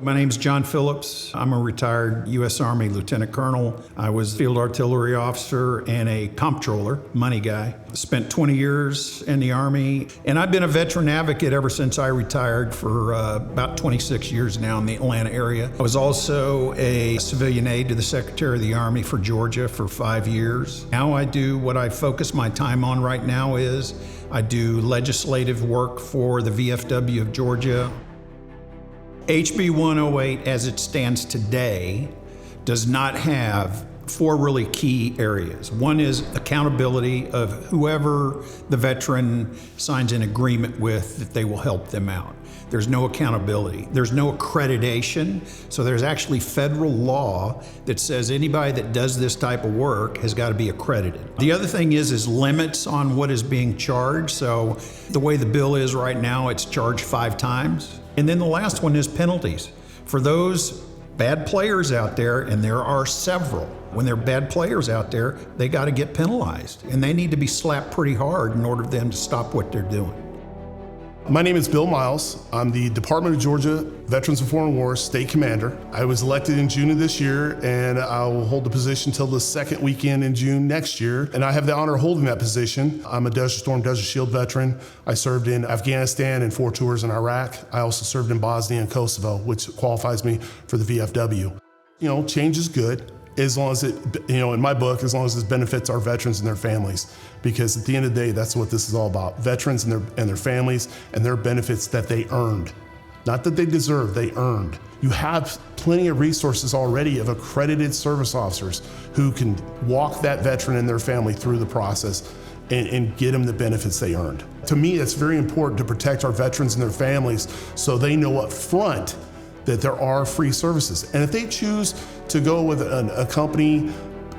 My name's John Phillips. I'm a retired U.S. Army Lieutenant Colonel. I was field artillery officer and a comptroller, money guy. Spent 20 years in the Army, and I've been a veteran advocate ever since I retired for about 26 years now in the Atlanta area. I was also a civilian aide to the Secretary of the Army for Georgia for 5 years. Now I do what I focus my time on right now is I do legislative work for the VFW of Georgia. HB 108, as it stands today, does not have four really key areas. One is accountability of whoever the veteran signs an agreement with that they will help them out. There's no accountability. There's no accreditation. So there's actually federal law that says anybody that does this type of work has got to be accredited. The other thing is limits on what is being charged. So the way the bill is right now, it's charged 5 times. And then the last one is penalties. For those bad players out there, and there are several, when they're bad players out there, they got to get penalized. And they need to be slapped pretty hard in order for them to stop what they're doing. My name is Bill Miles. I'm the Department of Georgia Veterans of Foreign Wars State Commander. I was elected in June of this year, and I will hold the position till the second weekend in June next year. And I have the honor of holding that position. I'm a Desert Storm, Desert Shield veteran. I served in Afghanistan and 4 tours in Iraq. I also served in Bosnia and Kosovo, which qualifies me for the VFW. You know, change is good, as long as it, in my book, as long as it benefits our veterans and their families. Because at the end of the day, that's what this is all about. Veterans and their families and their benefits that they earned. Not that they deserve, they earned. You have plenty of resources already of accredited service officers who can walk that veteran and their family through the process and get them the benefits they earned. To me, it's very important to protect our veterans and their families so they know up front that there are free services. And if they choose to go with a company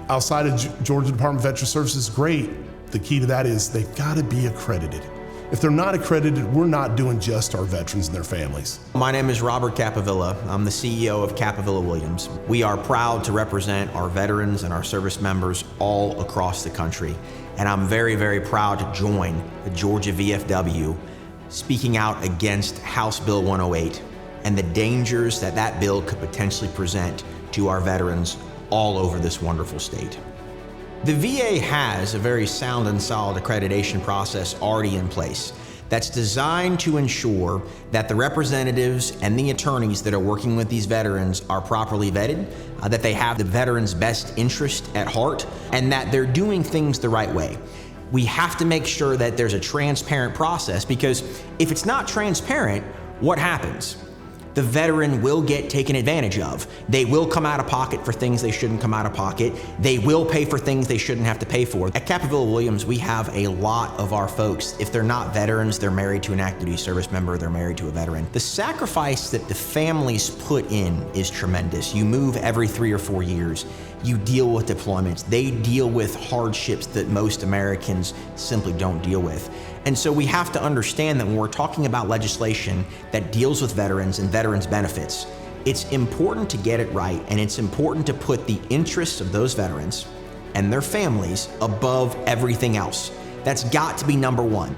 outside of Georgia Department of Veteran Services, great. The key to that is they've got to be accredited. If they're not accredited, we're not doing just our veterans and their families. My name is Robert Capavilla. I'm the CEO of Capavilla Williams. We are proud to represent our veterans and our service members all across the country. And I'm very, very proud to join the Georgia VFW speaking out against House Bill 108 and the dangers that that bill could potentially present to our veterans all over this wonderful state. The VA has a very sound and solid accreditation process already in place that's designed to ensure that the representatives and the attorneys that are working with these veterans are properly vetted, that they have the veterans' best interest at heart, and that they're doing things the right way. We have to make sure that there's a transparent process, because if it's not transparent, what happens? The veteran will get taken advantage of. They will come out of pocket for things they shouldn't come out of pocket. They will pay for things they shouldn't have to pay for. At Capavilla Williams, we have a lot of our folks, if they're not veterans, they're married to an active duty service member, they're married to a veteran. The sacrifice that the families put in is tremendous. You move every 3 or 4 years. You deal with deployments. They deal with hardships that most Americans simply don't deal with. And so we have to understand that when we're talking about legislation that deals with veterans and veterans benefits, it's important to get it right, and it's important to put the interests of those veterans and their families above everything else. That's got to be number one.